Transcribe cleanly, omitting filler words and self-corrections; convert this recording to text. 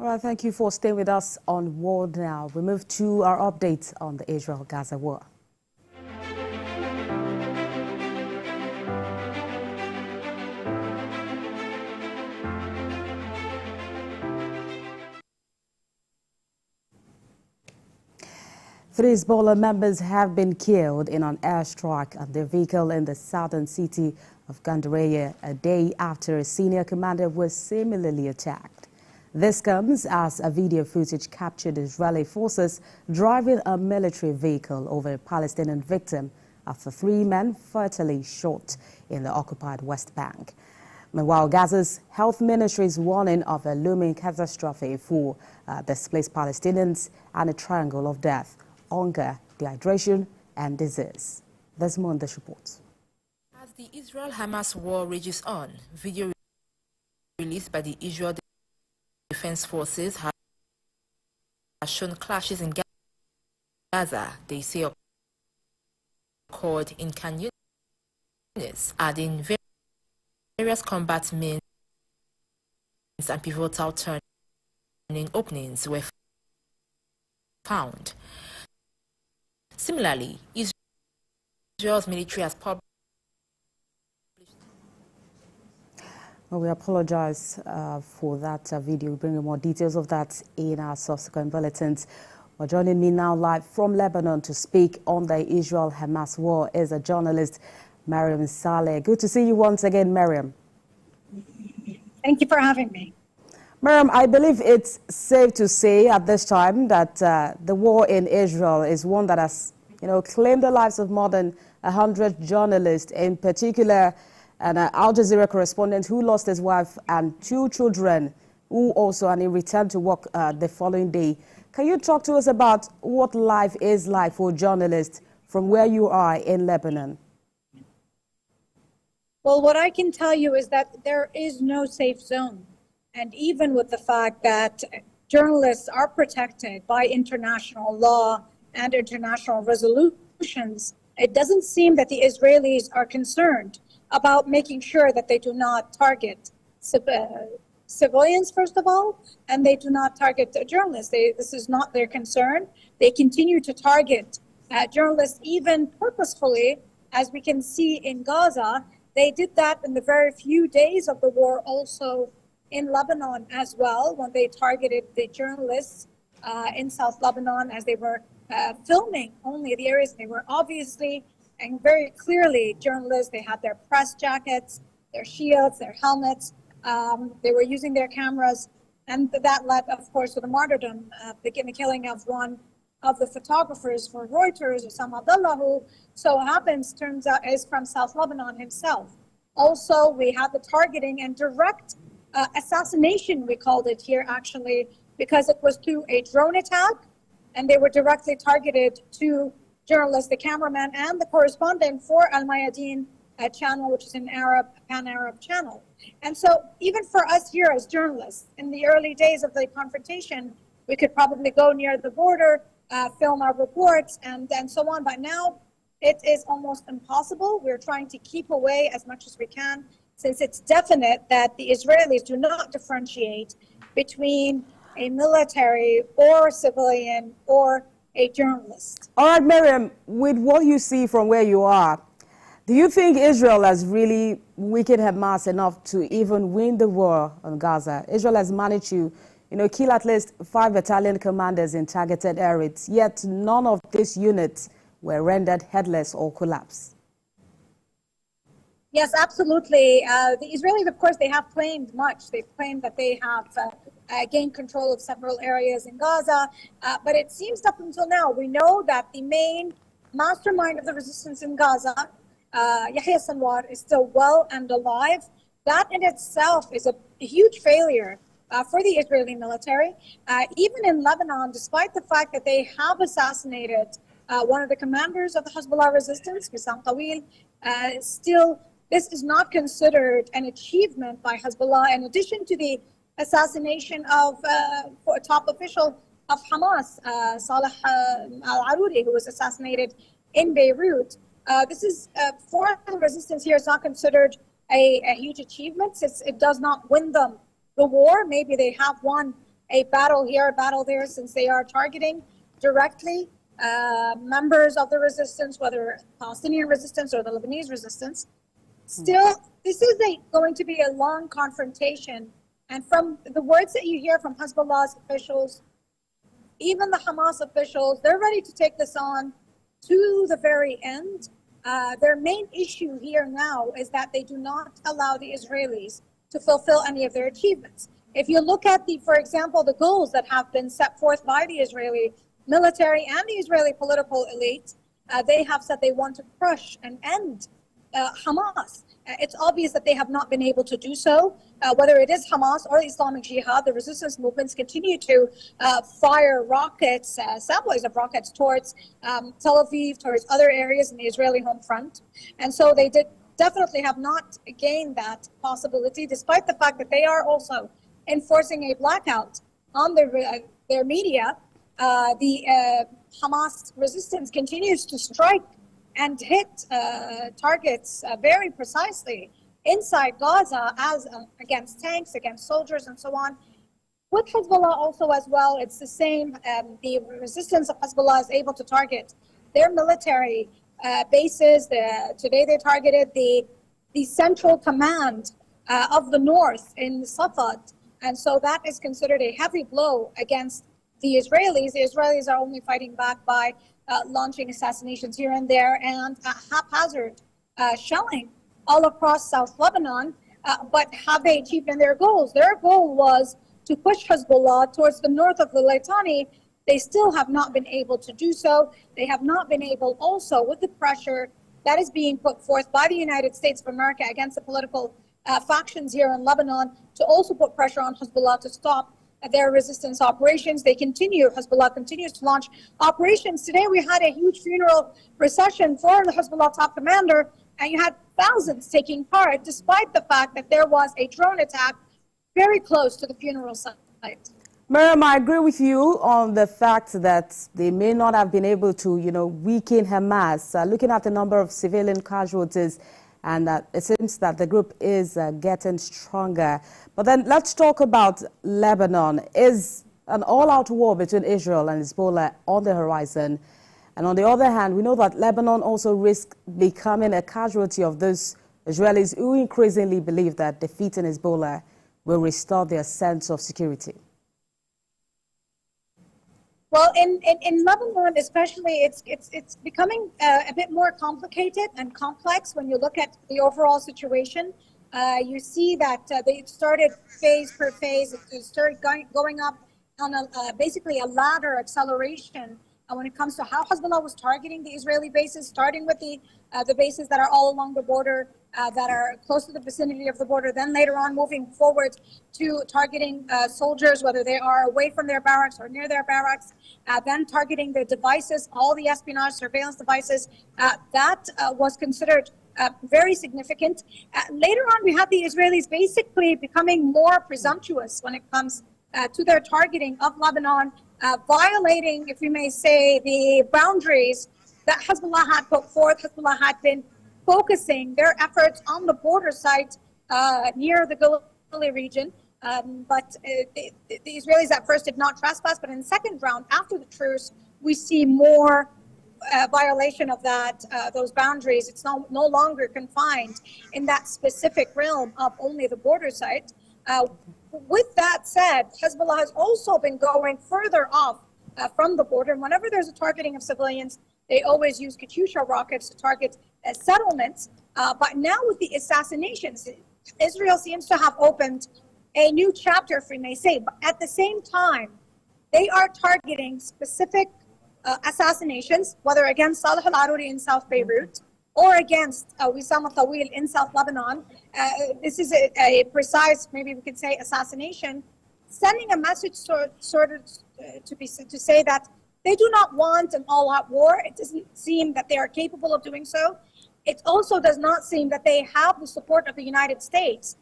All right, thank you for staying with us on World Now. We move to our updates on the Israel-Gaza war. Three Hezbollah members have been killed in an airstrike at their vehicle in the southern city of Gandaraya a day after a senior commander was similarly attacked. This comes as a video footage captured Israeli forces driving a military vehicle over a Palestinian victim after 3 men fatally shot in the occupied West Bank. Meanwhile, Gaza's health ministry is warning of a looming catastrophe for displaced Palestinians and a triangle of death: hunger, dehydration, and disease. There's more in this report. As the Israel-Hamas war rages on, video released by the Israel Defense Forces has shown clashes in Gaza. They say occurred in Khan Yunis, adding various combat means and pivotal turning openings were found. Similarly, Israel's military has published. Well, we apologize for that video. We'll bring you more details of that in our subsequent bulletins. Well, joining me now live from Lebanon to speak on the Israel-Hamas war is a journalist, Mariam Saleh. Good to see you once again, Mariam. Thank you for having me. Mariam, I believe it's safe to say at this time that the war in Israel is one that has, claimed the lives of more than 100 journalists, in particular an Al Jazeera correspondent who lost his wife and 2 children, who also and he returned to work the following day. Can you talk to us about what life is like for journalists from where you are in Lebanon? Well, what I can tell you is that there is no safe zone. And even with the fact that journalists are protected by international law and international resolutions, it doesn't seem that the Israelis are concerned about making sure that they do not target civilians, first of all, and they do not target journalists. This is not their concern. They continue to target journalists even purposefully, as we can see in Gaza. They did that in the very few days of the war also in Lebanon as well, when they targeted the journalists in South Lebanon as they were filming only the areas. They were obviously and very clearly journalists. They had their press jackets, their shields, their helmets. They were using their cameras, and that led, of course, to the martyrdom, the killing of one of the photographers for Reuters, Osama Abdullah, who turns out is from South Lebanon himself. Also, we had the targeting and direct assassination, we called it here actually, because it was through a drone attack, and they were directly targeted to journalists, the cameraman and the correspondent for Al Mayadeen channel, which is an pan-Arab channel. And so even for us here as journalists, in the early days of the confrontation, we could probably go near the border, film our reports and so on. But now it is almost impossible. We're trying to keep away as much as we can, since it's definite that the Israelis do not differentiate between a military or civilian or a journalist. All right, Mariam, with what you see from where you are, do you think Israel has really weakened Hamas enough to even win the war on Gaza? Israel has managed to, kill at least 5 battalion commanders in targeted areas, yet none of these units were rendered headless or collapsed. Yes, absolutely. The Israelis, of course, they have claimed much. They've claimed that they have gained control of several areas in Gaza. But it seems up until now, we know that the main mastermind of the resistance in Gaza, Yahya Sinwar, is still well and alive. That in itself is a huge failure for the Israeli military. Even in Lebanon, despite the fact that they have assassinated one of the commanders of the Hezbollah resistance, Wissam Tawil, still this is not considered an achievement by Hezbollah, in addition to the assassination of a top official of Hamas, Saleh al-Aruri, who was assassinated in Beirut. This is foreign resistance here is not considered a huge achievement, since it does not win them the war. Maybe they have won a battle here, a battle there, since they are targeting directly members of the resistance, whether Palestinian resistance or the Lebanese resistance. Still, this is going to be a long confrontation. And from the words that you hear from Hezbollah's officials, even the Hamas officials, they're ready to take this on to the very end. Their main issue here now is that they do not allow the Israelis to fulfill any of their achievements. If you look at for example, the goals that have been set forth by the Israeli military and the Israeli political elite, they have said they want to crush and end Hamas. It's obvious that they have not been able to do so. Whether it is Hamas or the Islamic Jihad, the resistance movements continue to fire rockets, assemblies of rockets towards Tel Aviv, towards other areas in the Israeli home front. And so they definitely have not gained that possibility, despite the fact that they are also enforcing a blackout on their media. The Hamas resistance continues to strike and hit targets very precisely inside Gaza, as against tanks, against soldiers, and so on. With Hezbollah also as well, it's the same. The resistance of Hezbollah is able to target their military bases. Today they targeted the central command of the north in Safad, and so that is considered a heavy blow against the Israelis. The Israelis are only fighting back by launching assassinations here and there and haphazard shelling all across South Lebanon. But have they achieved in their goals? Their goal was to push Hezbollah towards the north of the Litani. They still have not been able to do so. They have not been able also, with the pressure that is being put forth by the United States of America against the political factions here in Lebanon, to also put pressure on Hezbollah to stop their resistance operations. Hezbollah continues to launch operations. Today we had a huge funeral procession for the Hezbollah top commander, and you had thousands taking part, despite the fact that there was a drone attack very close to the funeral site. Miriam, I agree with you on the fact that they may not have been able to, weaken Hamas. Looking at the number of civilian casualties, and it seems that the group is getting stronger. But then let's talk about Lebanon. Is an all-out war between Israel and Hezbollah on the horizon? And on the other hand, we know that Lebanon also risks becoming a casualty of those Israelis who increasingly believe that defeating Hezbollah will restore their sense of security. Well, in Lebanon especially, it's becoming a bit more complicated and complex when you look at the overall situation. You see that they started phase per phase. It started going up on basically a ladder acceleration when it comes to how Hezbollah was targeting the Israeli bases, starting with the bases that are all along the border, that are close to the vicinity of the border, then later on moving forward to targeting soldiers, whether they are away from their barracks or near their barracks, then targeting the devices, all the espionage surveillance devices. That was considered very significant. Later on, we had the Israelis basically becoming more presumptuous when it comes to their targeting of Lebanon, violating, if we may say, the boundaries that Hezbollah had put forth. Hezbollah had been focusing their efforts on the border site near the Galilee region. But the Israelis at first did not trespass, but in the second round, after the truce, we see more violation of those boundaries. It's no longer confined in that specific realm of only the border site. With that said, Hezbollah has also been going further off from the border. And whenever there's a targeting of civilians, they always use Katyusha rockets to target settlements. But now with the assassinations, Israel seems to have opened a new chapter, if we may say. But at the same time, they are targeting specific assassinations, whether against Saleh al-Aruri in South Beirut or against Wissam al-Tawil in South Lebanon. This is a precise, maybe we could say, assassination, sending a message to say that they do not want an all-out war. It doesn't seem that they are capable of doing so. It also does not seem that they have the support of the United States